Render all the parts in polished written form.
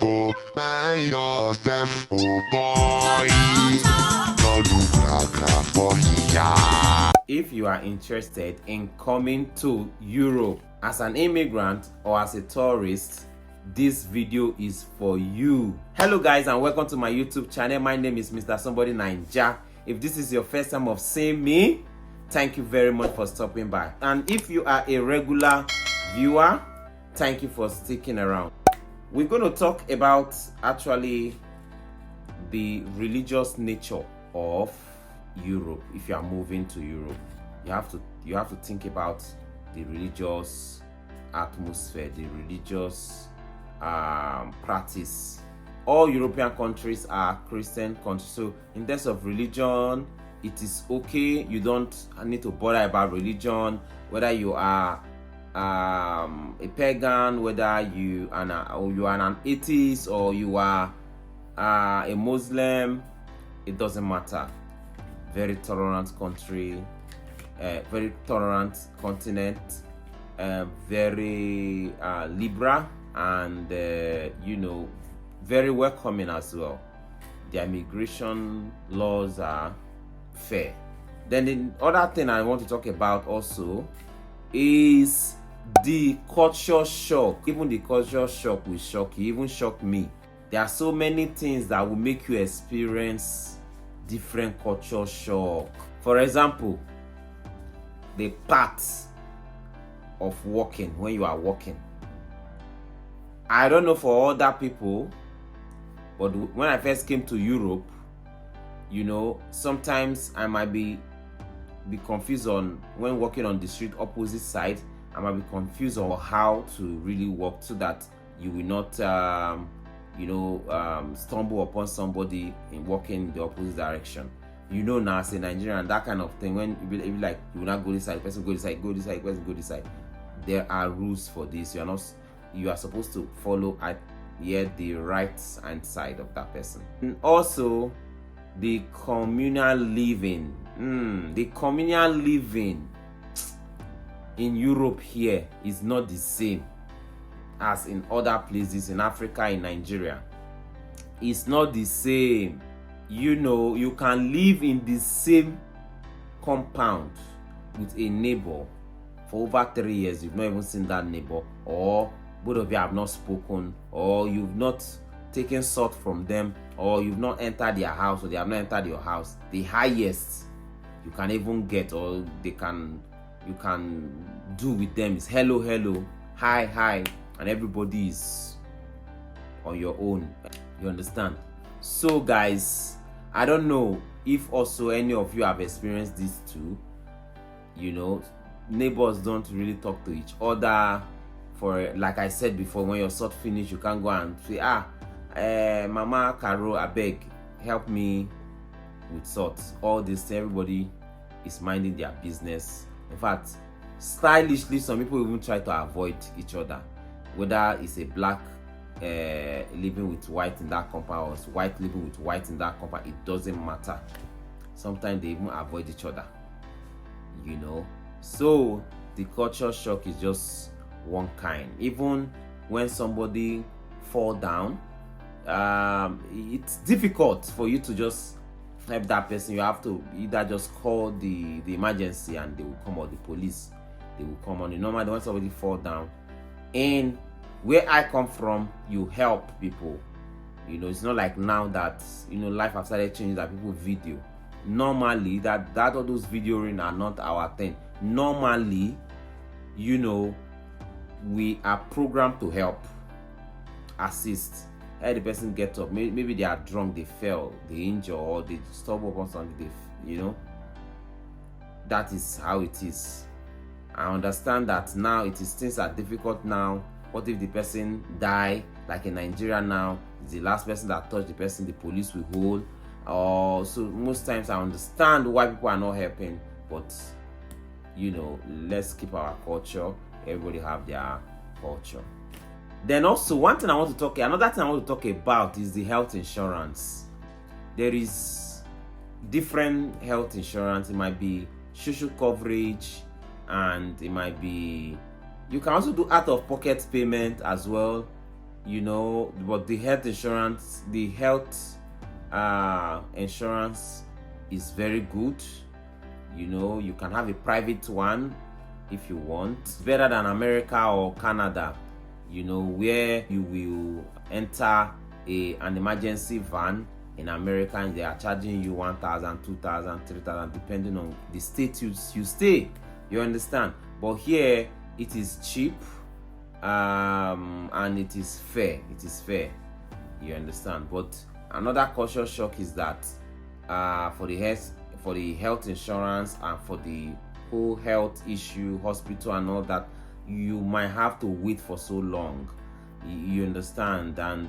For my yourself, oh boy, no look like for here. If you are interested in coming to Europe as an immigrant or as a tourist, this video is for you. Hello guys, and welcome to my YouTube channel. My name is Mr. Somebody Naija. If this is your first time of seeing me, thank you very much for stopping by. And if you are a regular viewer, thank you for sticking around. We're going to talk about actually the religious nature of Europe. If you are moving to Europe, you have to think about the religious atmosphere, the religious practice. All European countries are Christian countries, so in terms of religion, it is okay. You don't need to bother about religion, whether you are a pagan, whether you are an atheist, or you are a Muslim. It doesn't matter. Very tolerant country, very tolerant continent, very liberal, and very welcoming as well. The immigration laws are fair. Then the other thing I want to talk about also is the culture shock. Even the culture shock will shock you, even shock me. There are so many things that will make you experience different culture shock. For example, the parts of walking when you are walking. I don't know for other people, but when I first came to Europe, sometimes I might be confused on when walking on the street opposite side. I might be confused on how to really walk so that you will not stumble upon somebody in walking in the opposite direction. Now as a Nigerian, that kind of thing, when you be like, you will not go this side, the person go this side, go this side, the person go this side. There are rules for this. You are supposed to follow the right hand side of that person. And also the communal living. The communal living in Europe here is not the same as in other places in Africa, in Nigeria. It's not the same. You can live in the same compound with a neighbor for over 3 years. You've not even seen that neighbor, or both of you have not spoken, or you've not taken salt from them, or you've not entered their house, or they have not entered your house. The highest you can even get, or you can do with them, is hello, hello, hi, hi, and everybody is on your own. You understand? So guys, I don't know if also any of you have experienced this too. Neighbors don't really talk to each other. For like I said before, when your salt finish, you can't go and say, Mama Caro, I beg, help me with salt. All this, everybody is minding their business. In fact, stylishly, some people even try to avoid each other, whether it's a black living with white in that compound, or it's white living with white in that compound. It doesn't matter. Sometimes they even avoid each other. So the culture shock is just one kind. Even when somebody fall down, it's difficult for you to just help that person. You have to either just call the emergency and they will come, or the police, they will come on. Normally when somebody fall down, and where I come from, you help people. It's not like now that life has started changing, that people video. Normally that all those videoing are not our thing. Normally, we are programmed to help, assist. Hey, the person get up, maybe they are drunk, they fell, they injure, or they stumble upon something, that is how it is. I understand that now things are difficult now. What if the person die, like in Nigeria now, it's the last person that touched the person, the police will hold. So most times I understand why people are not helping, but let's keep our culture. Everybody have their culture. Then also, another thing I want to talk about is the health insurance. There is different health insurance. It might be social coverage, and it might be, you can also do out of pocket payment as well. you know, but the health insurance is very good. You know, you can have a private one if you want. It's better than America or Canada, you know, where you will enter an emergency van in America and they are charging you 1,000, 2,000, 3,000 depending on the state you stay. You understand? But here it is cheap, and it is fair. You understand? But another culture shock is that for the health insurance and for the whole health issue, hospital and all that, you might have to wait for so long. You understand? And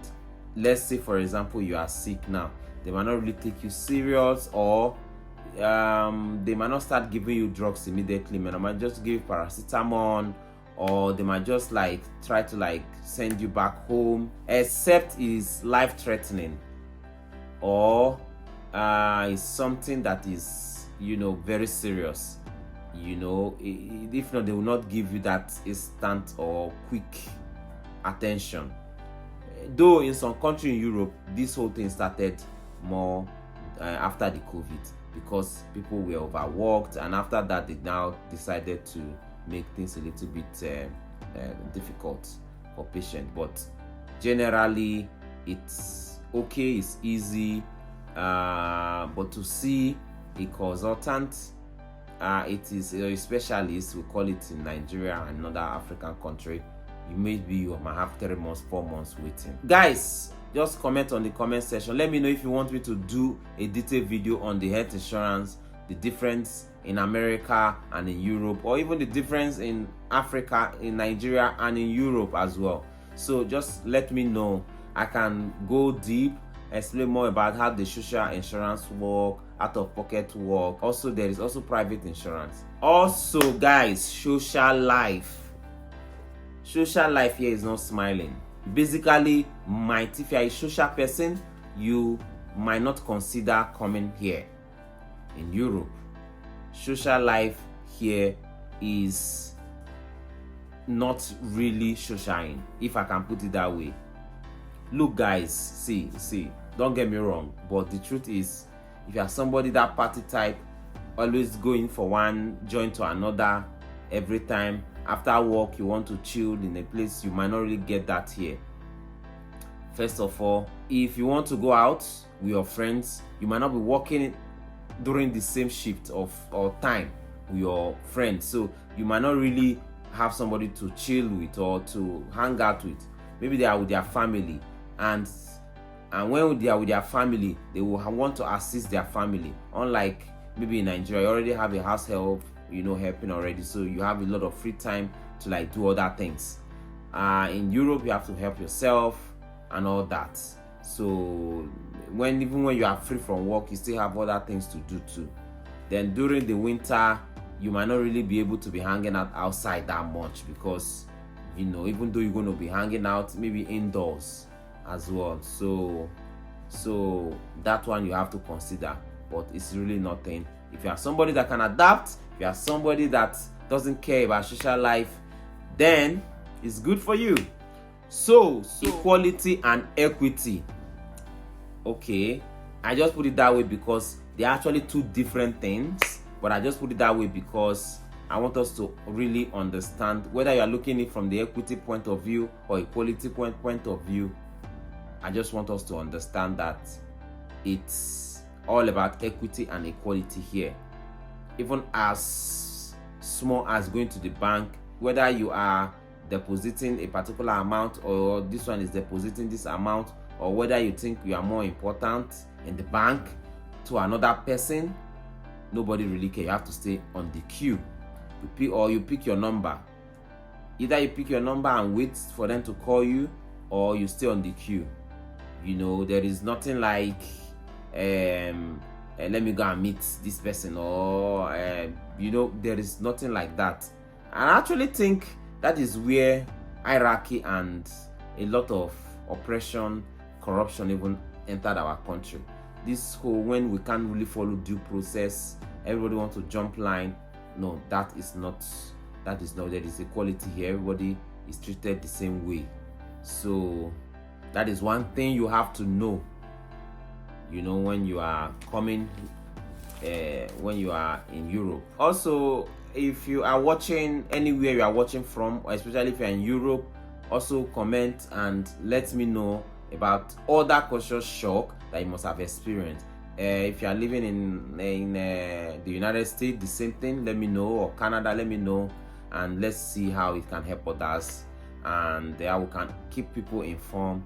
let's say, for example, you are sick now, they might not really take you serious, or they might not start giving you drugs immediately. They might just give you paracetamol, or they might just like try to like send you back home, except it's life-threatening or it's something that is, you know, very serious. You know, if not, they will not give you that instant or quick attention. Though in some country in Europe, this whole thing started more after the COVID, because people were overworked, and after that they now decided to make things a little bit difficult for patients. But generally it's okay, it's easy, but to see a consultant, it is a specialist, we call it in Nigeria and another African country, you might have 3 months, 4 months waiting. Guys, just comment on the comment section. Let me know if you want me to do a detailed video on the health insurance, the difference in America and in Europe, or even the difference in Africa, in Nigeria and in Europe as well. So just let me know. I can go deep, explain more about how the social insurance work, out of pocket work. Also, there is also private insurance. Also, guys, social life here is not smiling. Basically, if you are a social person, you might not consider coming here. In Europe, social life here is not really social, if I can put it that way. Look, guys, see, don't get me wrong, but the truth is, if you are somebody that party type, always going for one joint to another every time, after work you want to chill in a place, you might not really get that here. First of all, if you want to go out with your friends, you might not be working during the same shift or time with your friends, so you might not really have somebody to chill with or to hang out with. Maybe they are with their family, and when they are with their family, they will want to assist their family. Unlike maybe in Nigeria, you already have a house help, you know, helping already, so you have a lot of free time to like do other things. In Europe, you have to help yourself and all that. So even when you are free from work, you still have other things to do too. Then during the winter, you might not really be able to be hanging out outside that much, because, you know, even though you're going to be hanging out, maybe indoors as well. So that one you have to consider, but it's really nothing. If you are somebody that can adapt, if you are somebody that doesn't care about social life, then it's good for you. So equality and equity. Okay, I just put it that way because they're actually two different things, but I just put it that way because I want us to really understand, whether you are looking at it from the equity point of view or equality point of view. I just want us to understand that it's all about equity and equality here. Even as small as going to the bank, whether you are depositing a particular amount or this one is depositing this amount, or whether you think you are more important in the bank to another person, nobody really cares. You have to stay on the queue. You pick your number. Either you pick your number and wait for them to call you, or you stay on the queue. You know, there is nothing like let me go and meet this person, or you know, there is nothing like that. And I actually think that is where hierarchy and a lot of oppression, corruption even entered our country. This whole, when we can't really follow due process, everybody wants to jump line. No, that is not. There is equality here. Everybody is treated the same way. So that is one thing you have to know, you know, when you are coming, when you are in Europe. Also, if you are watching anywhere you are watching from, or especially if you're in Europe, also comment and let me know about other culture shock that you must have experienced. If you are living in the United States, the same thing, let me know, or Canada, let me know, and let's see how it can help others, and how we can keep people informed.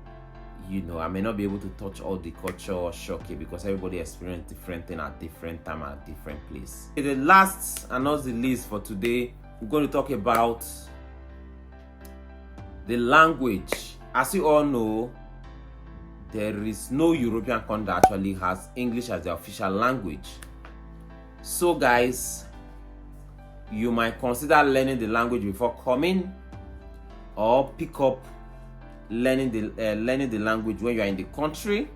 You know, I may not be able to touch all the culture shock here because everybody experiences different thing at different time at different place. The last and not the least for today, we're going to talk about the language. As you all know, there is no European country that actually has English as the official language. So guys, you might consider learning the language before coming, or pick up learning the language when you are in the country.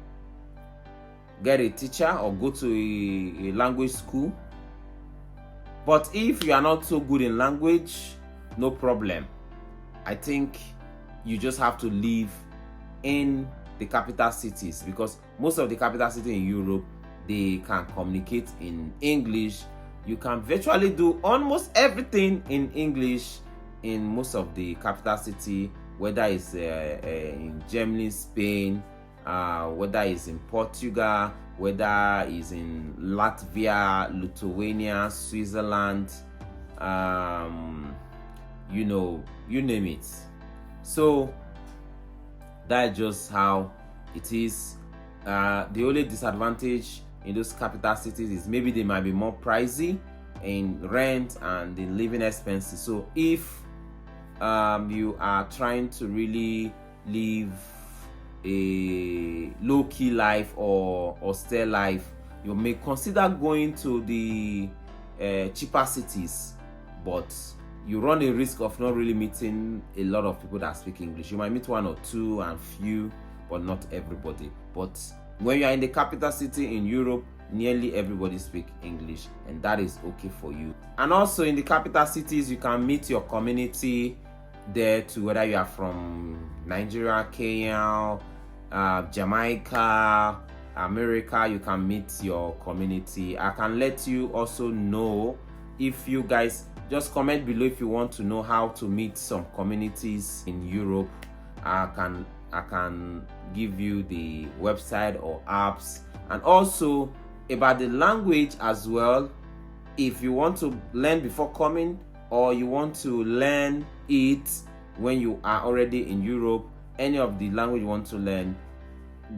Get a teacher or go to a language school. But if you are not so good in language, no problem. I think you just have to live in the capital cities, because most of the capital cities in Europe, they can communicate in English. You can virtually do almost everything in English in most of the capital city, whether it's in Germany, Spain, whether it's in Portugal, whether it's in Latvia, Lithuania, Switzerland, you know, you name it. So that's just how it is. The only disadvantage in those capital cities is maybe they might be more pricey in rent and in living expenses. So if you are trying to really live a low-key life or austere life, you may consider going to the cheaper cities, but you run a risk of not really meeting a lot of people that speak English. You might meet one or two and few, but not everybody. But when you are in the capital city in Europe, nearly everybody speaks English, and that is okay for you. And also in the capital cities, you can meet your community there too, whether you are from Nigeria, Kenya, Jamaica, America. You can meet your community. I can let you also know, if you guys just comment below if you want to know how to meet some communities in Europe. I can give you the website or apps, and also about the language as well. If you want to learn before coming, or you want to learn it when you are already in Europe, any of the language you want to learn,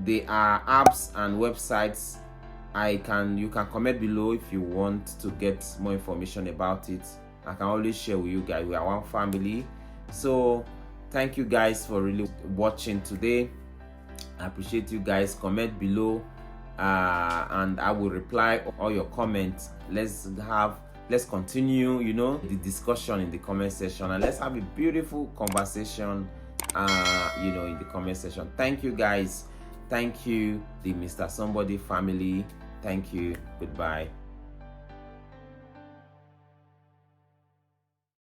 there are apps and websites. You can comment below if you want to get more information about it. I can always share with you guys. We are one family. So thank you guys for really watching today. I appreciate you guys. Comment below, and I will reply all your comments. Let's continue, you know, the discussion in the comment section, and let's have a beautiful conversation, you know, in the comment section. Thank you guys. Thank you, the Mr. Somebody family. Thank you. Goodbye.